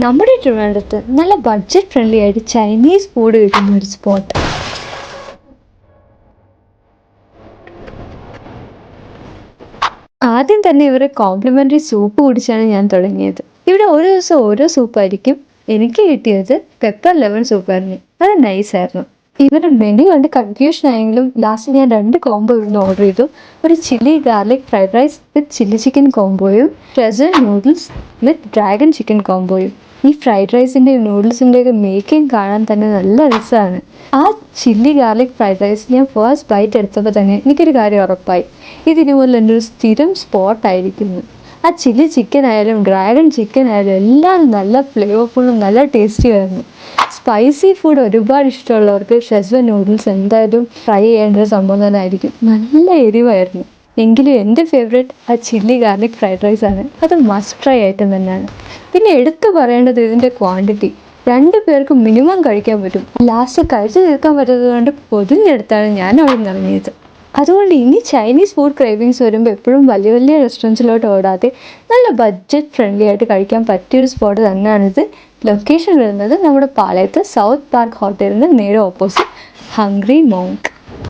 നമ്മുടെ ട്രിവാൻഡ്രത്ത് നല്ല ബഡ്ജറ്റ് ഫ്രണ്ട്ലി ആയിട്ട് ചൈനീസ് ഫുഡ് കിട്ടുന്ന ഒരു സ്പോട്ട്. ആദ്യം തന്നെ ഇവരെ കോംപ്ലിമെൻ്ററി സൂപ്പ് കുടിച്ചാണ് ഞാൻ തുടങ്ങിയത്. ഇവിടെ ഒരു ദിവസം ഓരോ സൂപ്പായിരിക്കും. എനിക്ക് കിട്ടിയത് പെപ്പർ ലെമൺ സൂപ്പായിരുന്നു. അത് നൈസായിരുന്നു. ഇവരുടെ മെനു കണ്ട് കൺഫ്യൂഷൻ ആയെങ്കിലും ലാസ്റ്റ് ഞാൻ 2 കോംബോ ഇവിടുന്ന് ഓർഡർ ചെയ്തു. ഒരു chilli garlic fried rice with chilli chicken കോംബോയും ട്രസർ നൂഡിൽസ് വിത്ത് ഡ്രാഗൺ ചിക്കൻ കോംബോയും. ഈ ഫ്രൈഡ് റൈസിൻ്റെയും നൂഡിൽസിൻ്റെയൊക്കെ മേക്കിംഗ് കാണാൻ തന്നെ നല്ല രസമാണ്. ആ ചില്ലി ഗാർലിക് ഫ്രൈഡ് റൈസ് ഞാൻ ഫസ്റ്റ് ബൈറ്റ് എടുത്തപ്പോൾ തന്നെ എനിക്കൊരു കാര്യം ഉറപ്പായി, ഇതിനുപോലെ എൻ്റെ ഒരു സ്ഥിരം സ്പോട്ടായിരിക്കുന്നു. ആ ചില്ലി ചിക്കൻ ആയാലും ഡ്രാഗൺ ചിക്കൻ ആയാലും എല്ലാം നല്ല ഫ്ലേവർഫുള്ളും നല്ല ടേസ്റ്റിയായിരുന്നു. സ്പൈസി ഫുഡ് ഒരുപാട് ഇഷ്ടമുള്ളവർക്ക് ഷെസ്വൻ നൂഡിൽസ് എന്തായാലും ട്രൈ ചെയ്യേണ്ട ഒരു സംഭവം തന്നെ ആയിരിക്കും. നല്ല എരിവായിരുന്നു. എങ്കിലും എൻ്റെ ഫേവറേറ്റ് ആ ചില്ലി ഗാർലിക് ഫ്രൈഡ് റൈസ് ആണ്. അത് മസ്റ്റ് ട്രൈ ഐറ്റം തന്നെയാണ്. പിന്നെ എടുത്തു പറയേണ്ടത് ഇതിൻ്റെ ക്വാണ്ടിറ്റി. 2 പേർക്ക് മിനിമം കഴിക്കാൻ പറ്റും. ലാസ്റ്റ് കഴിച്ചു തീർക്കാൻ പറ്റാത്തത് കൊണ്ട് പൊതിഞ്ഞെടുത്താണ് ഞാൻ അവിടെ നിന്ന് ഇറങ്ങിയത്. അതുകൊണ്ട് ഇനി ചൈനീസ് ഫുഡ് ക്രേവിങ്സ് വരുമ്പോൾ എപ്പോഴും വലിയ വലിയ റെസ്റ്റോറൻറ്റ്സിലോട്ട് ഓടാതെ നല്ല ബഡ്ജറ്റ് ഫ്രണ്ട്ലി ആയിട്ട് കഴിക്കാൻ പറ്റിയൊരു സ്പോട്ട് തന്നെയാണിത്. ലൊക്കേഷൻ വരുന്നത് നമ്മുടെ പാളയത്ത് സൗത്ത് പാർക്ക് ഹോട്ടലിന് നേരെ ഓപ്പോസിറ്റ് ഹംഗ്രി മോങ്ക്.